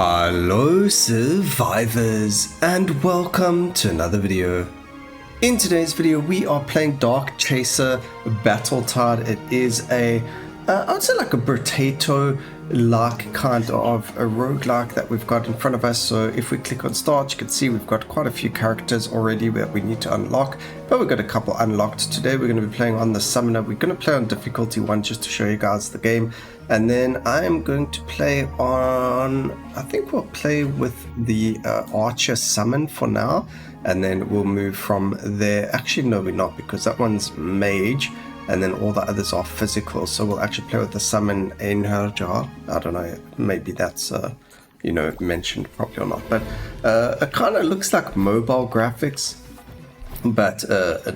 Hello survivors, and welcome to another video. In today's video we are playing Darkchaser Battletide. It is I would say like a Brotato like kind of a roguelike that we've got in front of us. So if we click on start, you can see we've got quite a few characters already that we need to unlock, but we've got a couple unlocked. Today we're going to be playing on the summoner. We're going to play on difficulty 1 just to show you guys the game, and then I'm going to play on, I think we'll play with the archer summon for now, and then we'll move from there. Actually no, we're not, because that one's mage and then all the others are physical, so we'll actually play with the summon in her jar. I don't know, maybe that's mentioned properly or not, but it kind of looks like mobile graphics, but I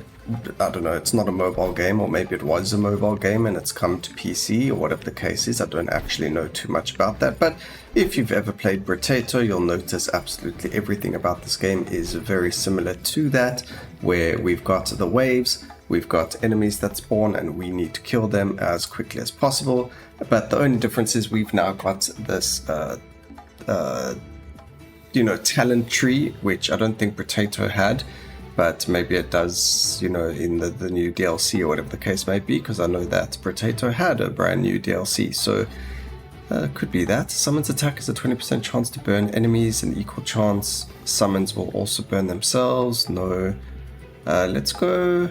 don't know, it's not a mobile game, or maybe it was a mobile game and it's come to PC or whatever the case is. I don't actually know too much about that, but if you've ever played Brotato, you'll notice absolutely everything about this game is very similar to that, where we've got the waves, we've got enemies that spawn and we need to kill them as quickly as possible. But the only difference is we've now got this talent tree, which I don't think Brotato had, but maybe it does, in the new DLC or whatever the case may be, because I know that Brotato had a brand new DLC, so could be that. Summons attack is a 20% chance to burn enemies, an equal chance summons will also burn themselves. No. Let's go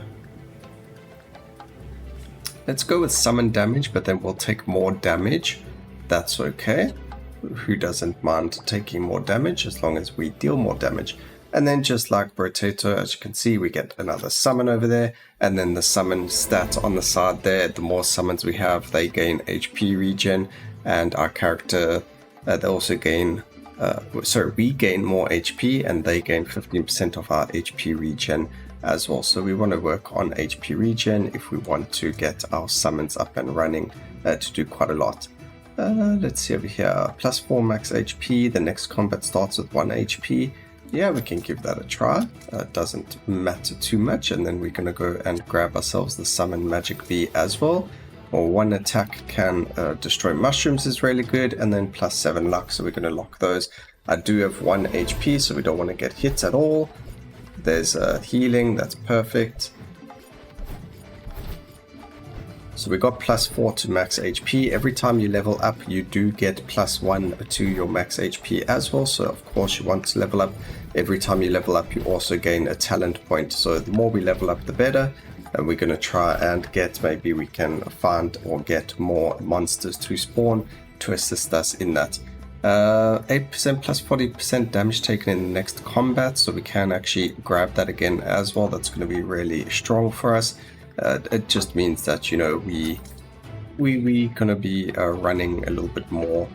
with summon damage, but then we'll take more damage. That's okay. Who doesn't mind taking more damage as long as we deal more damage? And then just like Brotato, as you can see, we get another summon over there, and then the summon stat on the side there. The more summons we have, they gain HP regen, and our character, they also gain, we gain more HP and they gain 15% of our HP regen as well. So we want to work on HP regen if we want to get our summons up and running to do quite a lot. Let's see over here, +4 max HP, the next combat starts with 1 HP. Yeah, we can give that a try. Doesn't matter too much. And then we're going to go and grab ourselves the summon magic bee as well. Or 1 attack can destroy mushrooms is really good, and then +7 luck, so we're going to lock those. I do have 1 HP, so we don't want to get hit at all. There's healing, that's perfect. So we got +4 to max HP. Every time you level up, you do get +1 to your max HP as well. So of course you want to level up. Every time you level up, you also gain a talent point. So the more we level up, the better. And we're going to try and get, maybe we can find or get more monsters to spawn to assist us in that. 8% plus 40% damage taken in the next combat, so we can actually grab that again as well. That's going to be really strong for us. It just means that we gonna be running a little bit more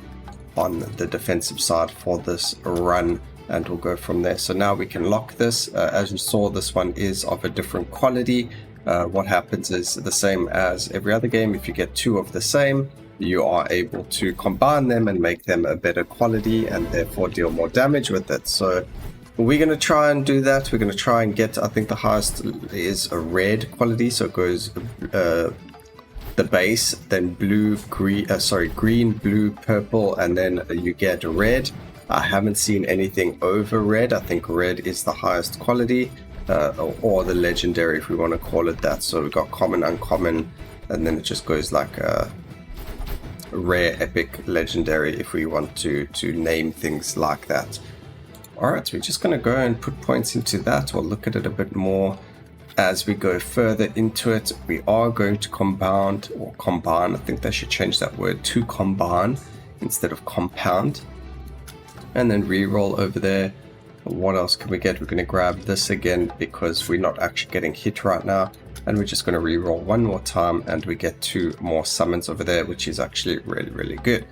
on the defensive side for this run, and we'll go from there. So now we can lock this. As you saw, this one is of a different quality. What happens is the same as every other game. If you get 2 of the same, you are able to combine them and make them a better quality and therefore deal more damage with it. So we're going to try and do that. We're going to try and get, I think the highest is a red quality, so it goes the base, then green, blue, purple, and then you get red. I haven't seen anything over red. I think red is the highest quality, or the legendary if we want to call it that. So we've got common, uncommon, and then it just goes like rare, epic, legendary if we want to name things like that. Alright, so we're just going to go and put points into that, or look at it a bit more as we go further into it. We are going to combine, I think they should change that word to combine instead of compound, and then re-roll over there. What else can we get? We're going to grab this again because we're not actually getting hit right now, and we're just going to re-roll 1 more time, and we get 2 more summons over there, which is actually really, really good.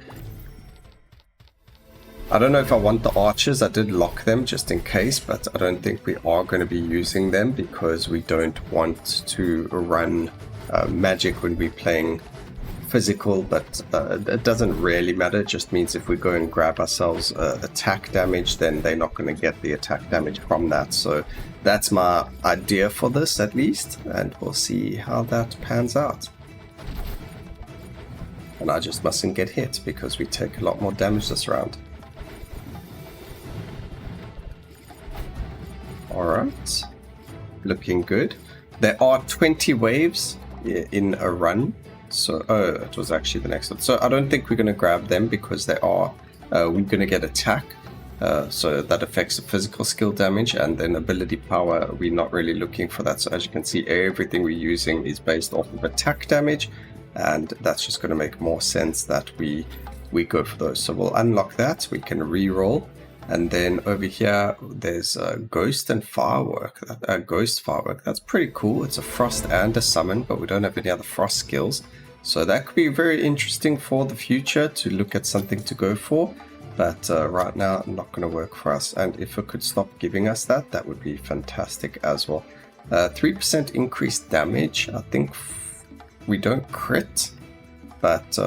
I don't know if I want the archers. I did lock them just in case, but I don't think we are going to be using them because we don't want to run magic when we're playing physical, but it doesn't really matter. It just means if we go and grab ourselves attack damage, then they're not going to get the attack damage from that. So that's my idea for this at least, and we'll see how that pans out. And I just mustn't get hit because we take a lot more damage this round. Alright. Looking good. There are 20 waves in a run. So, it was actually the next one. So I don't think we're going to grab them because they are, we're going to get attack. So that affects the physical skill damage, and then ability power, we're not really looking for that. So as you can see, everything we're using is based off of attack damage, and that's just going to make more sense that we go for those. So we'll unlock that, we can re-roll, and then over here there's a ghost and firework. Ghost firework, that's pretty cool. It's a frost and a summon, but we don't have any other frost skills. So that could be very interesting for the future to look at something to go for. But right now, not going to work for us. And if it could stop giving us that, that would be fantastic as well. 3% increased damage. I think we don't crit, but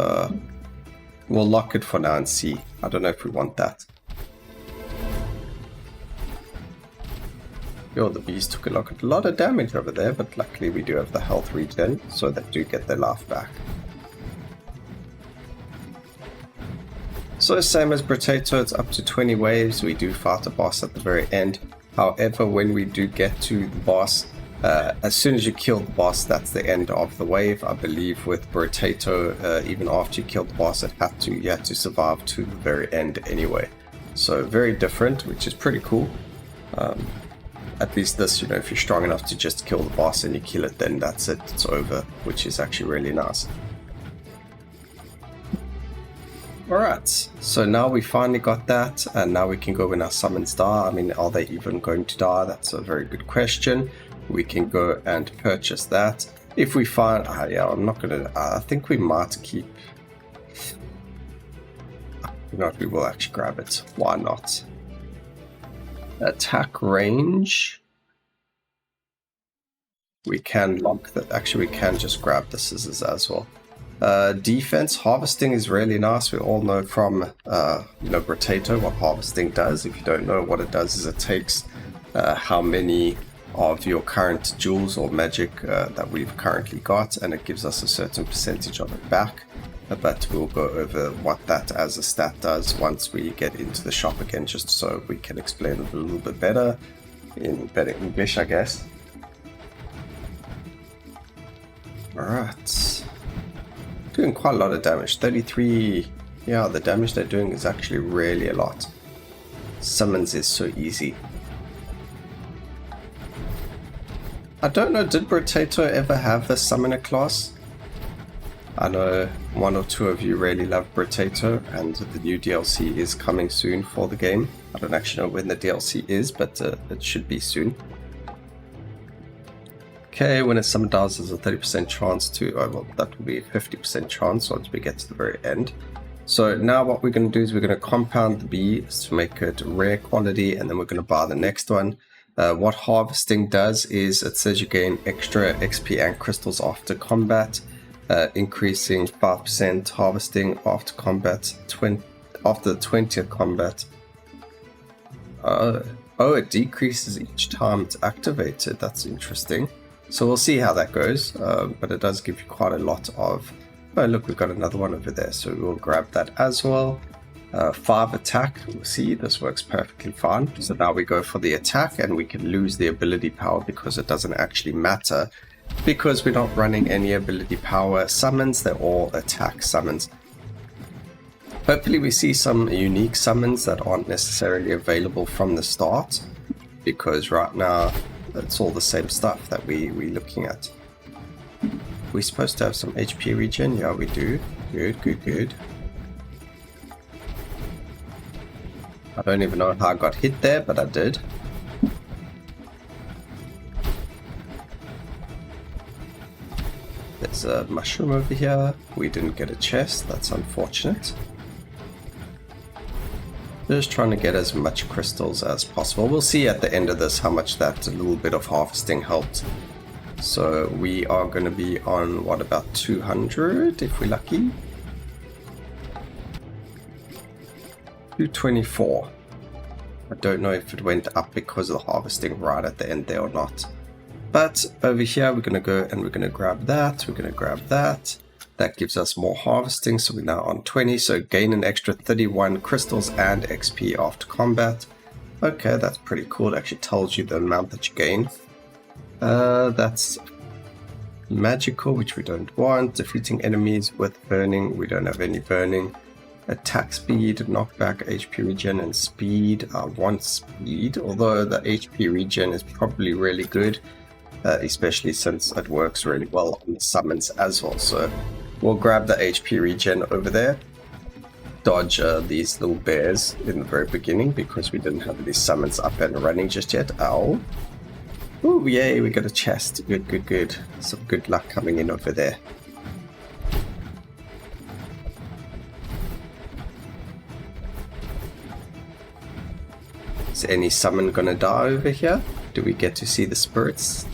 we'll lock it for now and see. I don't know if we want that. Yo, the bees took a lot of damage over there, but luckily we do have the health regen, so they do get their life back. So same as Brotato, it's up to 20 waves. We do fight a boss at the very end. However, when we do get to the boss, as soon as you kill the boss, that's the end of the wave. I believe with Brotato, even after you kill the boss, you had to survive to the very end anyway. So very different, which is pretty cool. At least this, you know, if you're strong enough to just kill the boss and you kill it, then that's it, it's over, which is actually really nice. Alright, so now we finally got that, and now we can go when our summons die. I mean, are they even going to die? That's a very good question. We can go and purchase that. If we find, yeah, I'm not gonna, I think we might keep, you know what, we will actually grab it. Why not? Attack range. We can lock that. Actually, we can just grab the scissors as well. Defense, harvesting is really nice. We all know from you know, Brotato what harvesting does. If you don't know, what it does is it takes how many of your current jewels or magic that we've currently got, and it gives us a certain percentage of it back. But we'll go over what that as a stat does once we get into the shop again, just so we can explain it a little bit better in better English, I guess. Alright. Doing quite a lot of damage. 33. Yeah, the damage they're doing is actually really a lot. Summons is so easy. I don't know, did Brotato ever have a summoner class? I know one or two of you really love Brotato, and the new DLC is coming soon for the game. I don't actually know when the DLC is, but it should be soon. Okay, when a summon dies, there's a 30% chance to, oh well, that will be a 50% chance once we get to the very end. So now what we're going to do is we're going to compound the bees to make it rare quality, and then we're going to buy the next one. What harvesting does is it says you gain extra XP and crystals after combat. Increasing 5% harvesting after combat, after the 20th combat. Oh, it decreases each time it's activated. That's interesting. So we'll see how that goes, but it does give you quite a lot of... Oh, look, we've got another one over there, so we'll grab that as well. 5 attack, we'll see, this works perfectly fine. So now we go for the attack, and we can lose the ability power because it doesn't actually matter, because we're not running any ability power summons, they're all attack summons. Hopefully we see some unique summons that aren't necessarily available from the start, because right now it's all the same stuff that we're looking at. We're supposed to have some HP regen, yeah we do. Good, good, good. I don't even know how I got hit there, but I did. There's a mushroom over here. We didn't get a chest, that's unfortunate. Just trying to get as much crystals as possible. We'll see at the end of this how much that little bit of harvesting helped. So we are going to be on, what, about 200 if we're lucky? 224. I don't know if it went up because of the harvesting right at the end there or not. But over here we're going to go and we're going to grab that, we're going to grab that. That gives us more harvesting, so we're now on 20. So gain an extra 31 crystals and XP after combat. Okay, that's pretty cool. It actually tells you the amount that you gain. That's magical, which we don't want. Defeating enemies with burning, we don't have any burning. Attack speed, knockback, HP regen, and speed. I want speed, although the HP regen is probably really good, especially since it works really well on the summons as well. So we'll grab the HP regen over there. Dodge these little bears in the very beginning because we didn't have these summons up and running just yet. Ow. Oh, yay, we got a chest. Good, good, good. Some good luck coming in over there. Is any summon gonna die over here? Do we get to see the spirits?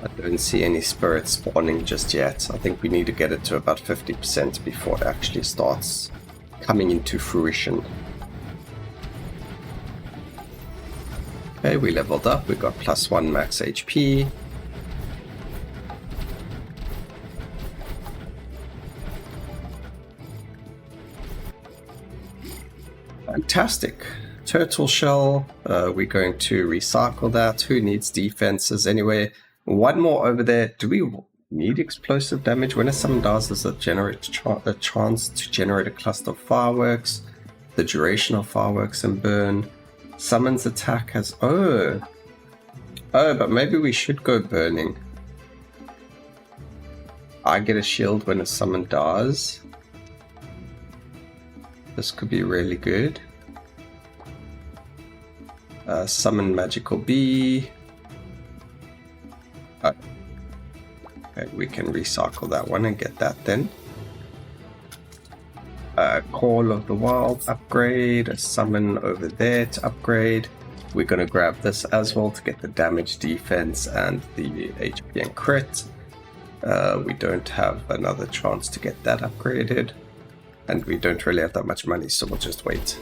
I don't see any spirits spawning just yet. I think we need to get it to about 50% before it actually starts coming into fruition. Okay, we leveled up. We got +1 max HP. Fantastic. Turtle shell. We're going to recycle that. Who needs defenses anyway? One more over there. Do we need explosive damage? When a summon dies, does it generate a chance to generate a cluster of fireworks? The duration of fireworks and burn. Summon's attack has... Oh, but maybe we should go burning. I get a shield when a summon dies. This could be really good. Summon magical bee. Okay, we can recycle that one and get that then. Call of the Wild upgrade. A summon over there to upgrade. We're going to grab this as well to get the damage, defense, and the HP and crit. We don't have another chance to get that upgraded. And we don't really have that much money, so we'll just wait.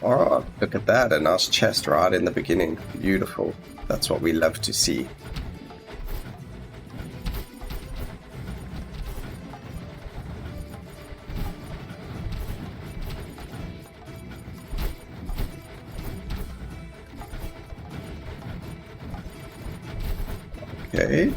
Oh, look at that, a nice chest right in the beginning. Beautiful. That's what we love to see. Okay.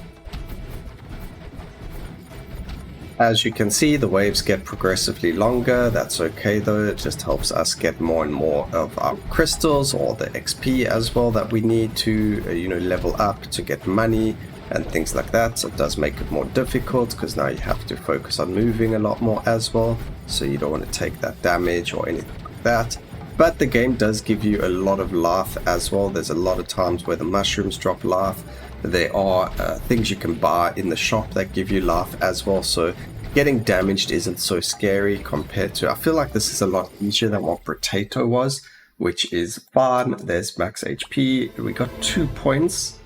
As you can see, the waves get progressively longer. That's okay though, it just helps us get more and more of our crystals or the XP as well that we need to, level up to get money and things like that. So it does make it more difficult because now you have to focus on moving a lot more as well. So you don't want to take that damage or anything like that. But the game does give you a lot of life as well. There's a lot of times where the mushrooms drop life. There are things you can buy in the shop that give you life as well, so getting damaged isn't so scary compared to... I feel like this is a lot easier than what Brotato was, which is fun. There's max HP. We got 2 points.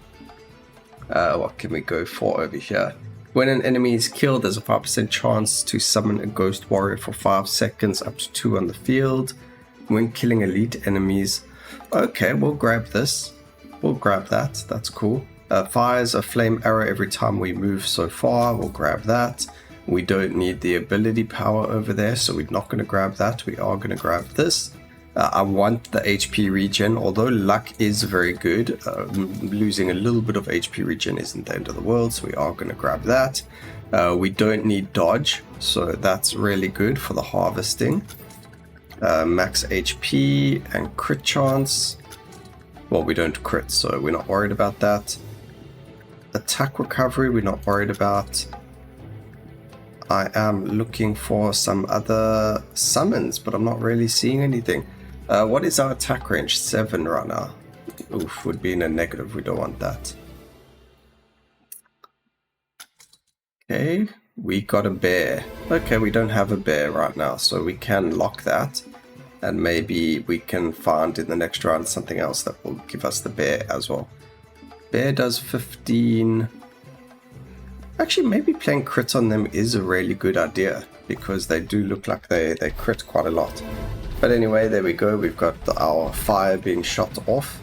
What can we go for over here? When an enemy is killed, there's a 5% chance to summon a ghost warrior for 5 seconds, up to 2 on the field. When killing elite enemies... Okay, we'll grab this. We'll grab that. That's cool. Fires a flame arrow every time we move so far. We'll grab that. We don't need the ability power over there, so we're not going to grab that. We are going to grab this. I want the HP regen, although luck is very good. Losing a little bit of HP regen isn't the end of the world, so we are going to grab that. We don't need dodge, so that's really good for the harvesting. Max HP and crit chance. Well, we don't crit, so we're not worried about that. Attack recovery, we're not worried about. I am looking for some other summons, but I'm not really seeing anything. What is our attack range? 7 right now. Oof, would be in a negative. We don't want that. Okay, we got a bear. Okay, we don't have a bear right now, so we can lock that. And maybe we can find in the next round something else that will give us the bear as well. Bear does 15. Actually, maybe playing crits on them is a really good idea because they do look like they crit quite a lot. But anyway, there we go. We've got our fire being shot off.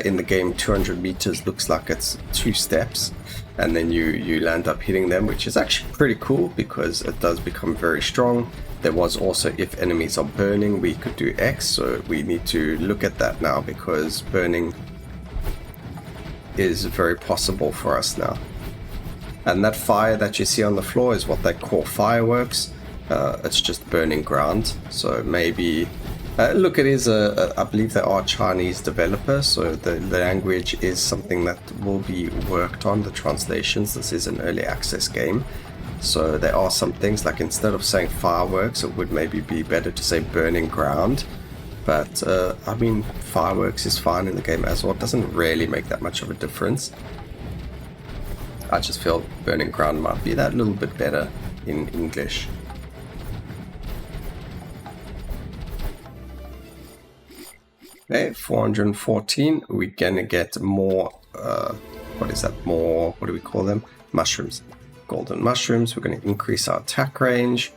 In the game, 200 meters looks like it's 2 steps, and then you land up hitting them, which is actually pretty cool because it does become very strong. There was also, if enemies are burning, we could do X, so we need to look at that now because burning is very possible for us now. And that fire that you see on the floor is what they call fireworks. It's just burning ground. So maybe look, it is I believe they are Chinese developers, so the language is something that will be worked on, the translations. This is an early access game, so there are some things like instead of saying fireworks, it would maybe be better to say burning ground. But I mean, fireworks is fine in the game as well. It doesn't really make that much of a difference. I just feel burning ground might be that little bit better in English. Okay, 414. We're gonna get more, what is that? More, what do we call them? Mushrooms. Golden mushrooms. We're gonna increase our attack range.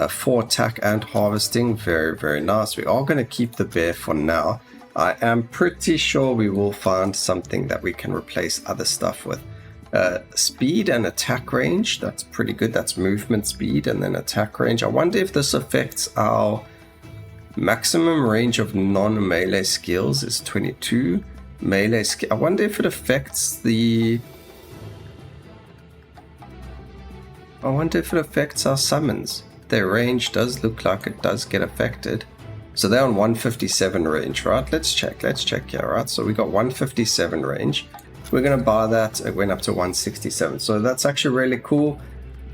4 attack and harvesting. Very, very nice. We are gonna keep the bear for now. I am pretty sure we will find something that we can replace other stuff with. Speed and attack range, that's pretty good. That's movement speed and then attack range. I wonder if this affects our maximum range of non-melee skills is 22. Melee skill, I wonder if it affects the... I wonder if it affects our summons. Their range does look like it does get affected. So they're on 157 range, right? Let's check here, right? So we got 157 range. We're going to buy that. It went up to 167. So that's actually really cool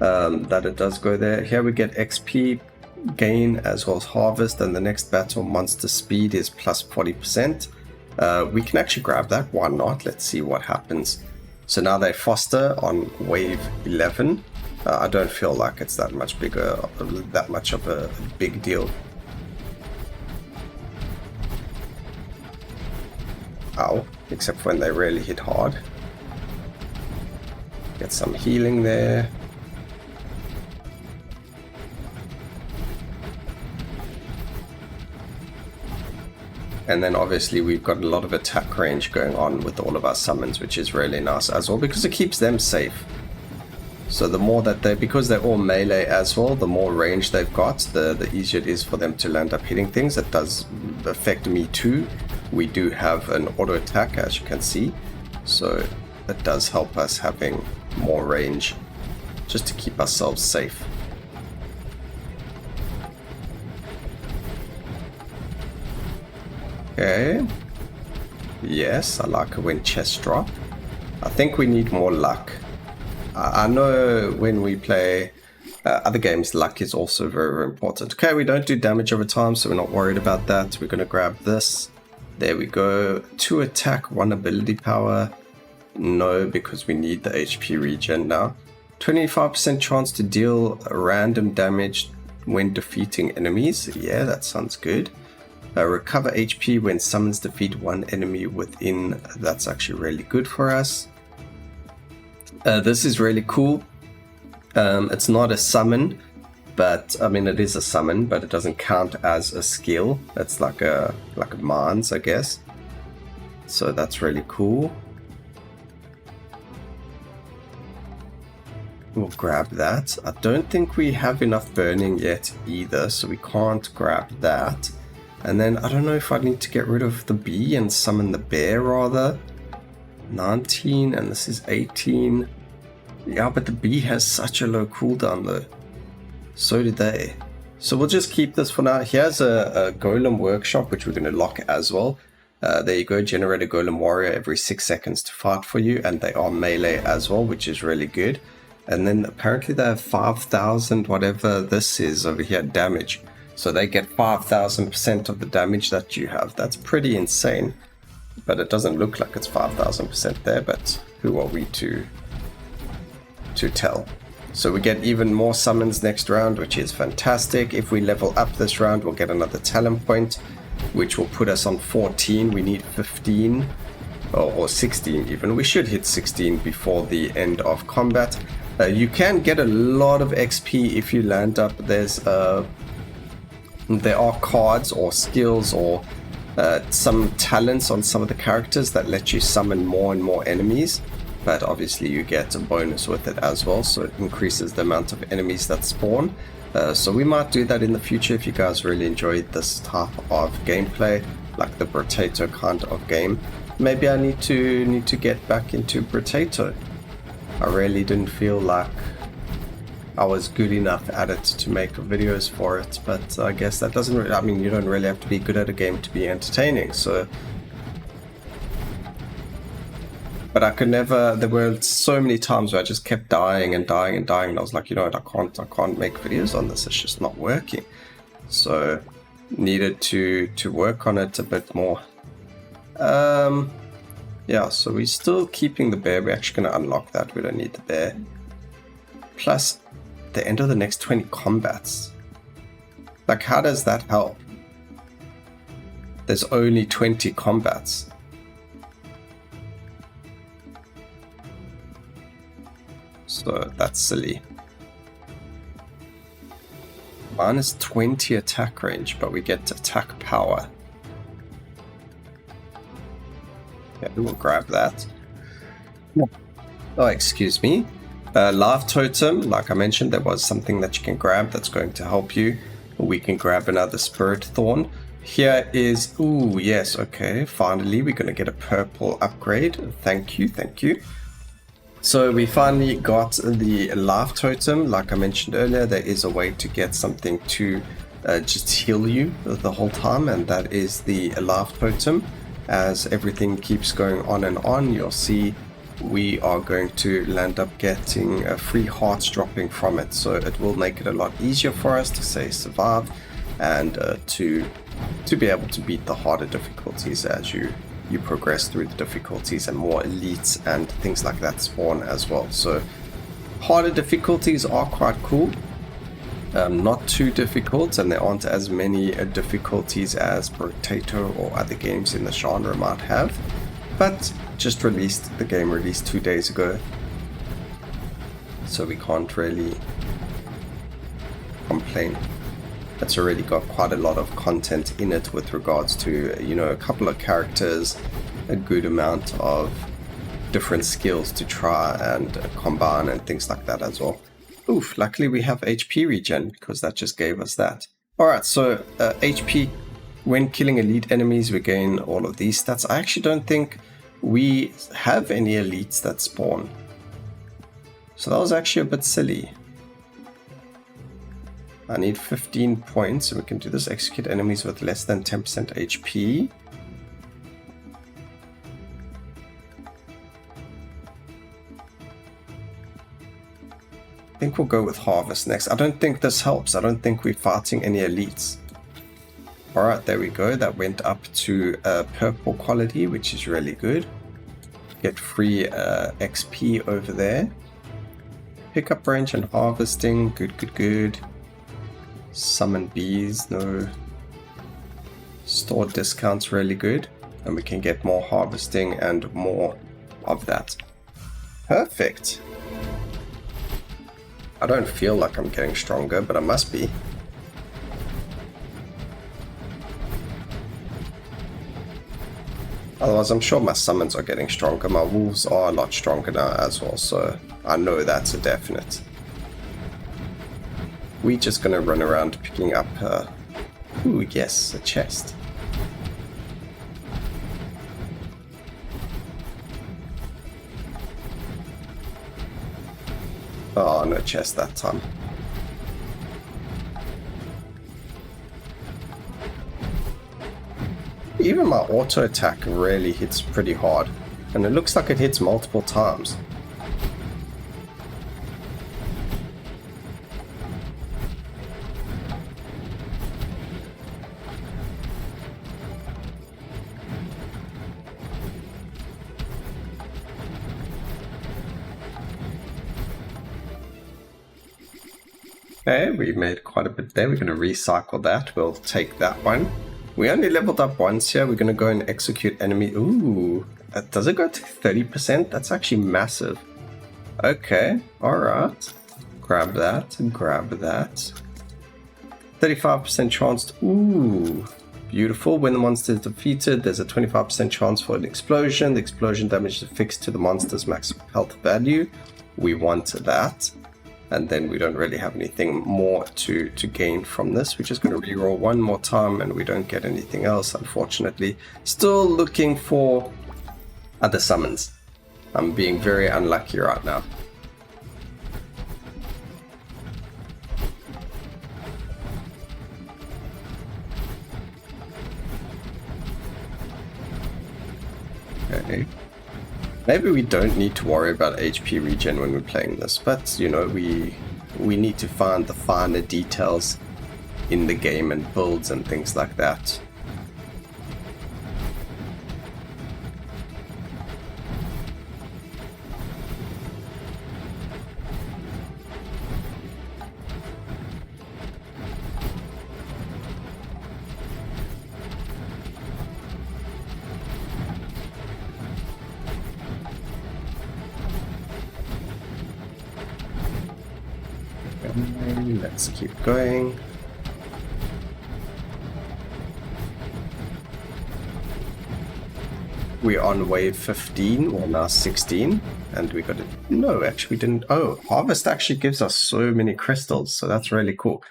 that it does go there. Here we get XP gain as well as harvest. And the next battle monster speed is plus 40%. We can actually grab that. Why not? Let's see what happens. So now they foster on wave 11. I don't feel like it's that much bigger, that much of a big deal. Ow. Except when they really hit hard. Get some healing there. And then obviously we've got a lot of attack range going on with all of our summons, which is really nice as well because it keeps them safe. So the more that because they're all melee as well, the more range they've got, the easier it is for them to land up hitting things. It does affect me too. We do have an auto attack, as you can see, so it does help us having more range just to keep ourselves safe. Okay, yes, I like it when chests drop. I think we need more luck. I know when we play other games, luck is also very, very important. Okay, we don't do damage over time, so we're not worried about that. We're going to grab this. There we go. 2 attack, 1 ability power. No, because we need the HP regen now. 25% chance to deal random damage when defeating enemies. Yeah, that sounds good. Recover HP when summons defeat 1 enemy within. That's actually really good for us. This is really cool. It's not a summon, but I mean it is a summon, but it doesn't count as a skill. It's like a mines, I guess. So that's really cool. We'll grab that. I don't think we have enough burning yet either, so we can't grab that. And then I don't know if I need to get rid of the bee and summon the bear rather. 19 and this is 18. Yeah, but the bee has such a low cooldown though. So do they. So we'll just keep this for now. Here's a golem workshop, which we're going to lock as well. There you go, generate a golem warrior every 6 seconds to fight for you, and they are melee as well, which is really good. And then apparently they have 5,000 whatever this is over here damage. So they get 5,000% of the damage that you have. That's pretty insane. But it doesn't look like it's 5,000% there, but who are we to tell? So we get even more summons next round, which is fantastic. If we level up this round, we'll get another talent point, which will put us on 14. We need 15 or 16 even. We should hit 16 before the end of combat. You can get a lot of XP if you land up. There are cards or skills or some talents on some of the characters that let you summon more and more enemies, but obviously you get a bonus with it as well, so it increases the amount of enemies that spawn. So we might do that in the future if you guys really enjoyed this type of gameplay, like the Brotato kind of game. Maybe I need to get back into Brotato. I really didn't feel like I was good enough at it to make videos for it, but I guess that doesn't really, I mean, you don't really have to be good at a game to be entertaining, so. But I could never, there were so many times where I just kept dying and dying and dying, and I was like, you know what, I can't make videos on this, it's just not working. So, needed to work on it a bit more. Yeah, so we're still keeping the bear, we're actually going to unlock that, we don't need the bear. Plus, the end of the next 20 combats. Like, how does that help? There's only 20 combats. So that's silly. Minus 20 attack range, but we get attack power. Yeah, we'll grab that. Oh, excuse me. Live totem, like I mentioned, there was something that you can grab that's going to help you. We can grab another spirit thorn. Here is, ooh, yes, okay, finally we're going to get a purple upgrade. Thank you, thank you. So we finally got the live totem. Like I mentioned earlier, there is a way to get something to just heal you the whole time, and that is the live totem. As everything keeps going on and on, you'll see we are going to land up getting free hearts dropping from it, so it will make it a lot easier for us to say survive and to be able to beat the harder difficulties as you progress through the difficulties, and more elites and things like that spawn as well. So harder difficulties are quite cool, not too difficult, and there aren't as many difficulties as Brotato or other games in the genre might have, but just released, the game released 2 days ago, so we can't really complain. It's already got quite a lot of content in it with regards to, you know, a couple of characters, a good amount of different skills to try and combine and things like that as well. Oof, luckily we have HP regen because that just gave us that. Alright, so HP, when killing elite enemies we gain all of these stats. I actually don't think we have any elites that spawn, so that was actually a bit silly. I need 15 points, so we can do this. Execute enemies with less than 10% HP. I think we'll go with Harvest next. I don't think this helps. I don't think we're fighting any elites. Alright, there we go. That went up to purple quality, which is really good. Get free XP over there. Pickup range and harvesting. Good, good, good. Summon bees, no. Store discounts, really good. And we can get more harvesting and more of that. Perfect. I don't feel like I'm getting stronger, but I must be. Otherwise, I'm sure my summons are getting stronger. My wolves are a lot stronger now as well, so I know that's a definite. We're just gonna run around picking up, ooh, yes, a chest. Oh, no chest that time. Even my auto attack really hits pretty hard, and it looks like it hits multiple times. Okay, we made quite a bit there. We're going to recycle that. We'll take that one. We only leveled up once here. We're going to go and execute enemy. Ooh, does it go to 30%? That's actually massive. Okay, alright. Grab that, grab that. 35% chance to, ooh, Beautiful. When the monster is defeated, there's a 25% chance for an explosion. The explosion damage is fixed to the monster's max health value. We want that. And then we don't really have anything more to gain from this. We're just going to reroll one more time and we don't get anything else, unfortunately. Still looking for other summons. I'm being very unlucky right now. Okay. Maybe we don't need to worry about HP regen when we're playing this, but you know, we need to find the finer details in the game and builds and things like that. Let's keep going. We're on wave 15, or now 16, and we got it. No, actually we didn't. Oh, harvest actually gives us so many crystals, so that's really cool.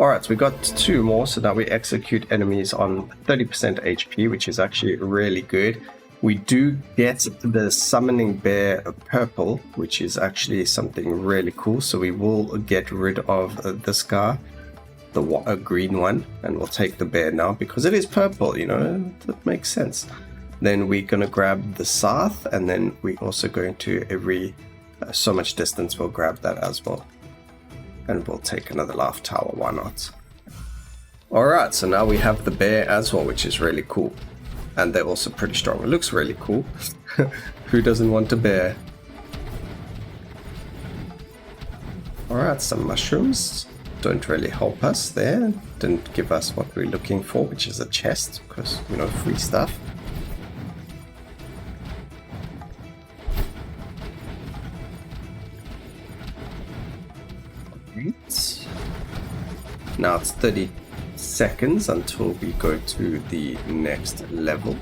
Alright, so we got 2 more, so now we execute enemies on 30% HP, which is actually really good. We do get the summoning bear purple, which is actually something really cool. So we will get rid of this guy, the green one, and we'll take the bear now because it is purple, you know, that makes sense. Then we're going to grab the Sarth, and then we're also going to every so much distance, we'll grab that as well. And we'll take another laugh tower, why not? Alright, so now we have the bear as well, which is really cool. And they're also pretty strong. It looks really cool. Who doesn't want a bear? Alright, some mushrooms. Don't really help us there. Didn't give us what we're looking for, which is a chest, because, you know, free stuff. Right. Now it's 30 seconds until we go to the next level.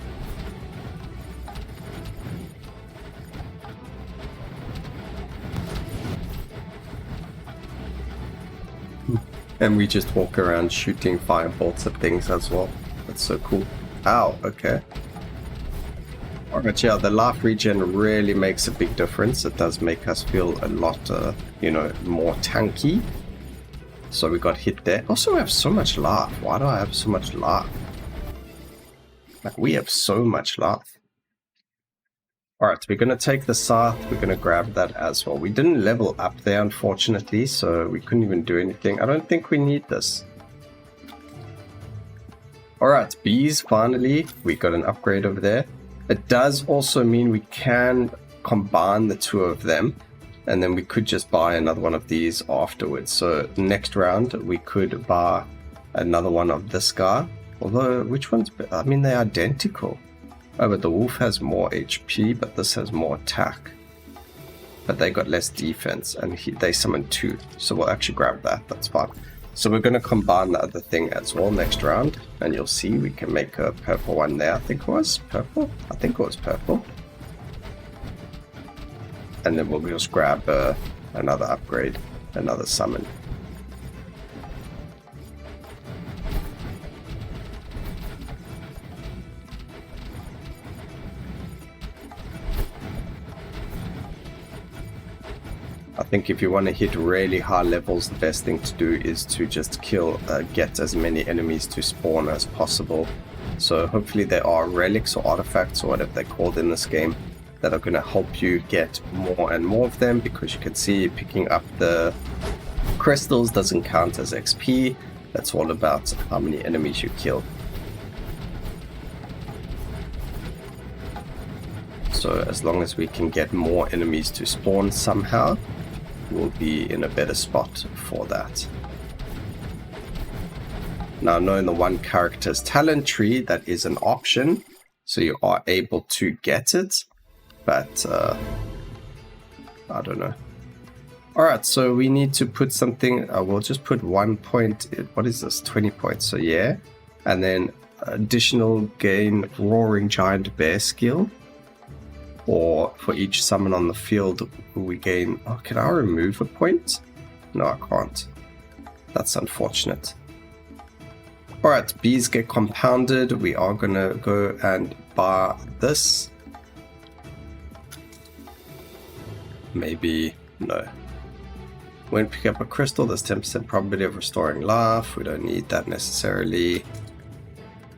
And we just walk around shooting firebolts at things as well. That's so cool. Ow, okay. Alright, yeah, the life regen really makes a big difference. It does make us feel a lot, you know, more tanky. So we got hit there. Also, we have so much life. Why do I have so much life? Like, we have so much life. Alright, we're going to take the Sarth. We're going to grab that as well. We didn't level up there, unfortunately, so we couldn't even do anything. I don't think we need this. Alright, bees, finally. We got an upgrade over there. It does also mean we can combine the 2 of them. And then we could just buy another one of these afterwards. So next round, we could buy another one of this guy. Although, which one's better? I mean, they're identical. Oh, but the wolf has more HP, but this has more attack. But they got less defense, and they summoned 2. So we'll actually grab that. That's fine. So we're going to combine the other thing as well next round. And you'll see we can make a purple one there. I think it was purple. I think it was purple. And then we'll just grab another upgrade, another summon. I think if you want to hit really high levels, the best thing to do is to just kill, get as many enemies to spawn as possible. So hopefully there are relics or artifacts or whatever they're called in this game that are going to help you get more and more of them, because you can see picking up the crystals doesn't count as XP. That's all about how many enemies you kill. So as long as we can get more enemies to spawn somehow, we'll be in a better spot for that. Now, knowing the one character's talent tree, that is an option, so you are able to get it. But, I don't know. Alright, so we need to put something, we'll just put 1 point, what is this, 20 points, so yeah. And then additional gain roaring giant bear skill, or for each summon on the field we gain... Oh, can I remove a point? No, I can't. That's unfortunate. Alright, bees get compounded. We are gonna go and buy this. Maybe, no. When pick up a crystal, there's 10% probability of restoring life. We don't need that necessarily.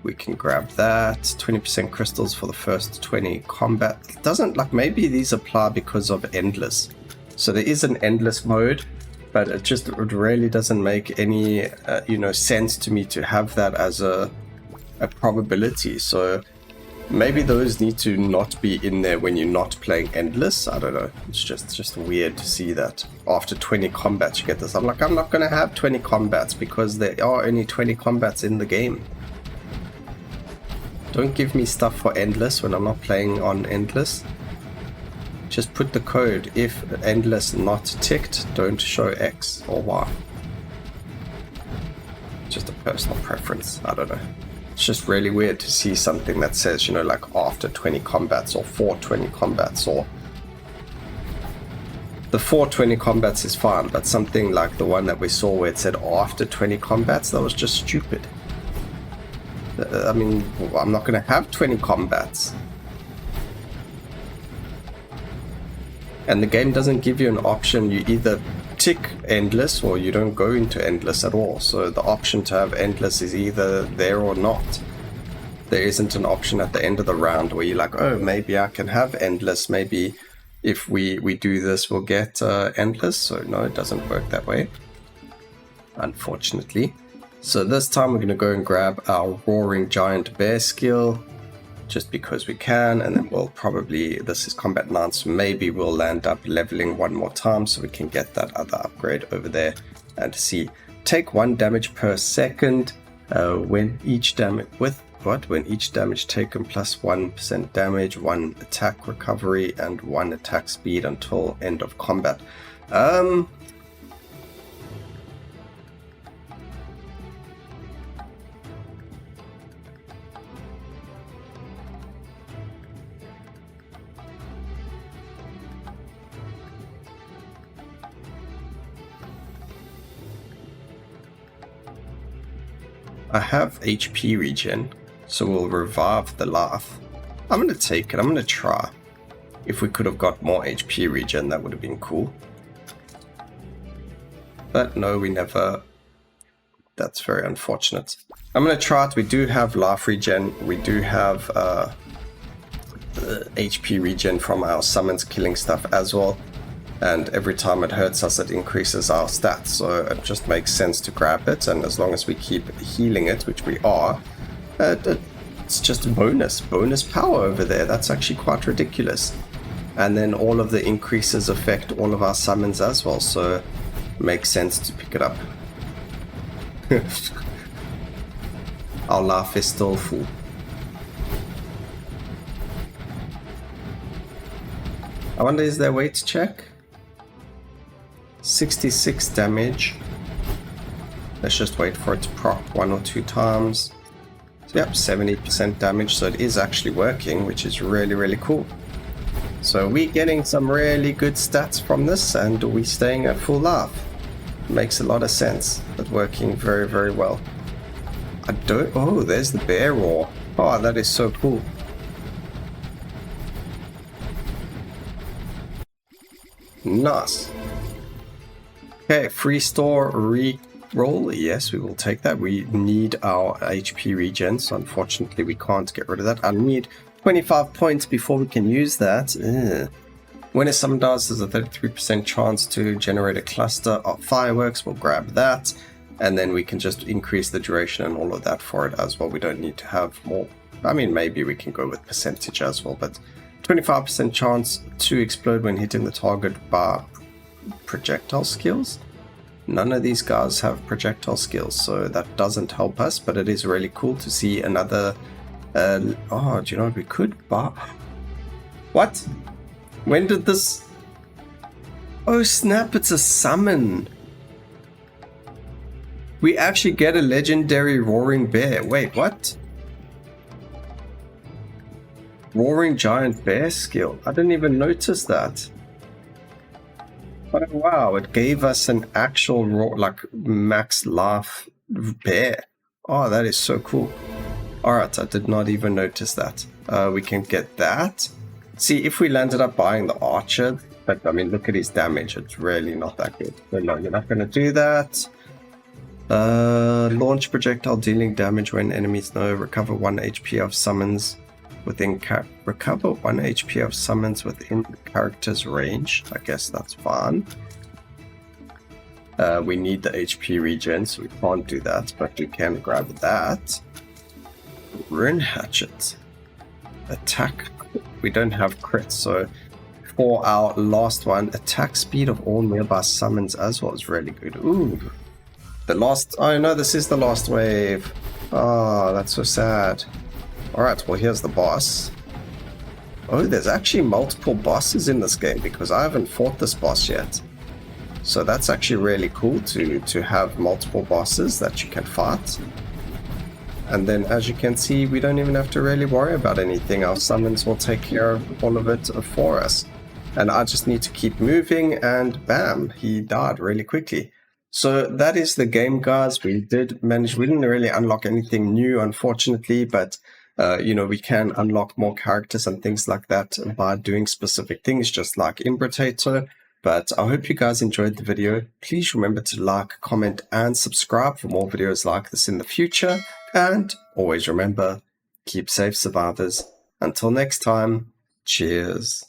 We can grab that. 20% crystals for the first 20 combat. It doesn't, like, maybe these apply because of endless. So there is an endless mode, but it really doesn't make any, sense to me to have that as a probability. So maybe those need to not be in there when you're not playing endless. I don't know. It's just weird to see that after 20 combats you get this. I'm like, I'm not going to have 20 combats because there are only 20 combats in the game. Don't give me stuff for endless when I'm not playing on endless. Just put the code, if endless not ticked, don't show X or Y. Just a personal preference, I don't know. It's just really weird to see something that says, like after 20 combats or for 20 combats, or the for 20 combats is fine, but something like the one that we saw where it said after 20 combats, that was just stupid. I mean, I'm not going to have 20 combats. And the game doesn't give you an option. You either tick endless or you don't go into endless at all. So the option to have endless is either there or not. There isn't an option at the end of the round where you're like, oh, maybe I can have endless. Maybe if we do this, we'll get endless. So no, it doesn't work that way, unfortunately. So this time we're going to go and grab our Roaring Giant Bear skill, just because we can, and then we'll probably, this is combat 9, so maybe we'll land up leveling one more time so we can get that other upgrade over there and see. Take 1 damage per second when each damage, when each damage taken plus 1% damage, 1 attack recovery, and 1 attack speed until end of combat. I have HP regen, so we'll revive the life. I'm going to take it. I'm going to try. If we could have got more HP regen, that would have been cool. But no, we never. That's very unfortunate. I'm going to try it. We do have life regen. We do have HP regen from our summons killing stuff as well. And every time it hurts us, it increases our stats. So it just makes sense to grab it. And as long as we keep healing it, which we are, it's just a bonus power over there. That's actually quite ridiculous. And then all of the increases affect all of our summons as well. So it makes sense to pick it up. Our life is still full. I wonder, is there a way to check? 66 damage. Let's just wait for it to proc 1 or 2 times. So yep, 70% damage, so it is actually working, which is really, really cool. So we're getting some really good stats from this, and we're staying at full life. Makes a lot of sense, but working very, very well. Oh, there's the bear roar. Oh, that is so cool. Nice. Okay, free store re-roll. Yes, we will take that. We need our HP regen, so unfortunately we can't get rid of that. I need 25 points before we can use that. Ugh. When a summon dies, there's a 33% chance to generate a cluster of fireworks. We'll grab that, and then we can just increase the duration and all of that for it as well. We don't need to have more. I mean, maybe we can go with percentage as well, but 25% chance to explode when hitting the target by projectile skills. None of these guys have projectile skills, so that doesn't help us, but it is really cool to see another oh, do you know what we could buy? What? When did this? Oh snap, it's a summon. We actually get a legendary roaring bear. Wait, what? Roaring Giant Bear skill. I didn't even notice that. But wow, it gave us an actual like max life bear. Oh, that is so cool. Alright, I did not even notice that. We can get that. See, if we landed up buying the archer, but I mean, look at his damage. It's really not that good. So no, you're not going to do that. Launch projectile dealing damage when enemies know. Recover 1 HP of summons within recover 1 HP of summons within the character's range. I guess that's fine. We need the HP regen, so we can't do that, but we can grab that. Rune Hatchet. Attack. We don't have crits, so for our last one, attack speed of all nearby summons as well is really good. Ooh. The last... Oh no, this is the last wave. Oh, that's so sad. Alright, well here's the boss. Oh, there's actually multiple bosses in this game because I haven't fought this boss yet. So that's actually really cool to have multiple bosses that you can fight. And then as you can see, we don't even have to really worry about anything. Our summons will take care of all of it for us. And I just need to keep moving and bam, he died really quickly. So that is the game, guys. We didn't really unlock anything new, unfortunately, but you know, we can unlock more characters and things like that by doing specific things, just like in Brotato. But I hope you guys enjoyed the video. Please remember to like, comment, and subscribe for more videos like this in the future. And always remember, keep safe, survivors. Until next time, cheers.